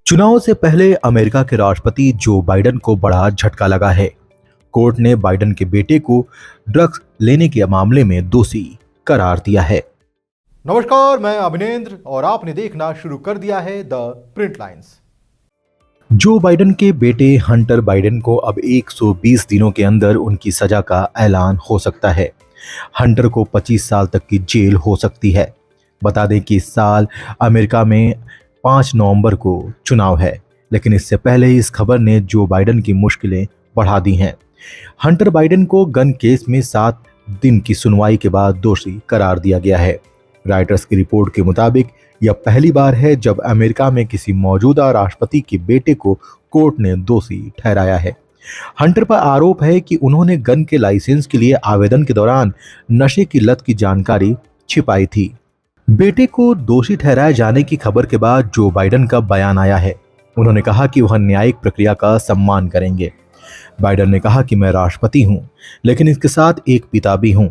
चुनाव से पहले अमेरिका के राष्ट्रपति जो बाइडेन को बड़ा झटका लगा है। कोर्ट ने बाइडेन के बेटे को ड्रग्स लेने के मामले में दोषी करार दिया है। नमस्कार, मैं अभिनेंद्र और आपने देखना शुरू कर दिया है the print lines. Joe Biden के बेटे हंटर बाइडेन को अब 120 दिनों के अंदर उनकी सजा का ऐलान हो सकता है। हंटर को 25 साल तक की जेल हो सकती है। बता दें कि इस साल अमेरिका में 5 नवंबर को चुनाव है, लेकिन इससे पहले इस खबर ने जो बाइडेन की मुश्किलें बढ़ा दी हैं। हंटर बाइडेन को गन केस में 7 दिन की सुनवाई के बाद दोषी करार दिया गया है। राइटर्स की रिपोर्ट के मुताबिक यह पहली बार है जब अमेरिका में किसी मौजूदा राष्ट्रपति के बेटे को कोर्ट ने दोषी ठहराया है। हंटर पर आरोप है कि उन्होंने गन के लाइसेंस के लिए आवेदन के दौरान नशे की लत की जानकारी छिपाई थी। बेटे को दोषी ठहराए जाने की खबर के बाद जो बाइडेन का बयान आया है। उन्होंने कहा कि वह न्यायिक प्रक्रिया का सम्मान करेंगे। बाइडेन ने कहा कि मैं राष्ट्रपति हूं, लेकिन इसके साथ एक पिता भी हूं।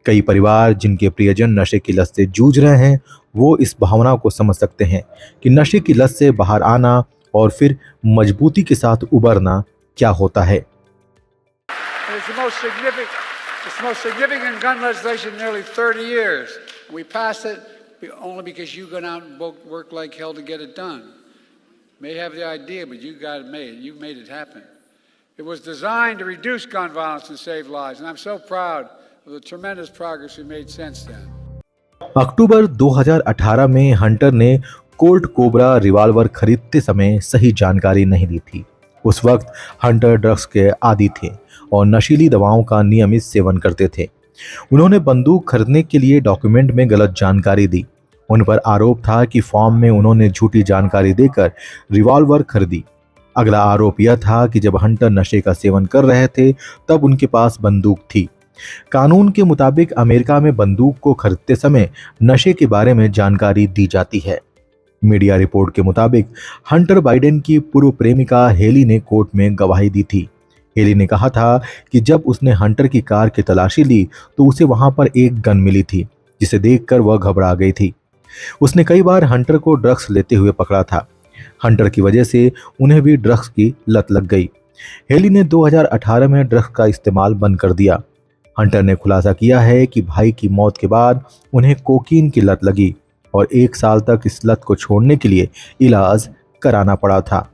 कई परिवार जिनके प्रियजन नशे की लत से जूझ रहे हैं, वो इस भावना को समझ सकते हैं कि नशे की लत से बाहर आना और फिर मजबूती के साथ उबरना क्या होता है। It's the most significant gun legislation in nearly 30 years. We passed it only because you went out and worked like hell to get it done. May have the idea, but you got it made. You made it happen. It was designed to reduce gun violence and save lives, and I'm so proud of the tremendous progress we made since then. अक्टूबर 2018 में Hunter ने Colt cobra revolver खरीदते समय सही जानकारी नहीं दी थी। उस वक्त हंटर ड्रग्स के आदी थे और नशीली दवाओं का नियमित सेवन करते थे। उन्होंने बंदूक खरीदने के लिए डॉक्यूमेंट में गलत जानकारी दी। उन पर आरोप था कि फॉर्म में उन्होंने झूठी जानकारी देकर रिवॉल्वर खरीदी। अगला आरोप यह था कि जब हंटर नशे का सेवन कर रहे थे तब उनके पास बंदूक थी। कानून के मुताबिक अमेरिका में बंदूक को खरीदते समय नशे के बारे में जानकारी दी जाती है। मीडिया रिपोर्ट के मुताबिक हंटर बाइडेन की पूर्व प्रेमिका हेली ने कोर्ट में गवाही दी थी। हेली ने कहा था कि जब उसने हंटर की कार की तलाशी ली तो उसे वहां पर एक गन मिली थी, जिसे देखकर वह घबरा गई थी। उसने कई बार हंटर को ड्रग्स लेते हुए पकड़ा था। हंटर की वजह से उन्हें भी ड्रग्स की लत लग गई। हेली ने 2018 में ड्रग्स का इस्तेमाल बंद कर दिया। हंटर ने खुलासा किया है कि भाई की मौत के बाद उन्हें कोकीन की लत लगी और 1 साल तक इस लत को छोड़ने के लिए इलाज कराना पड़ा था।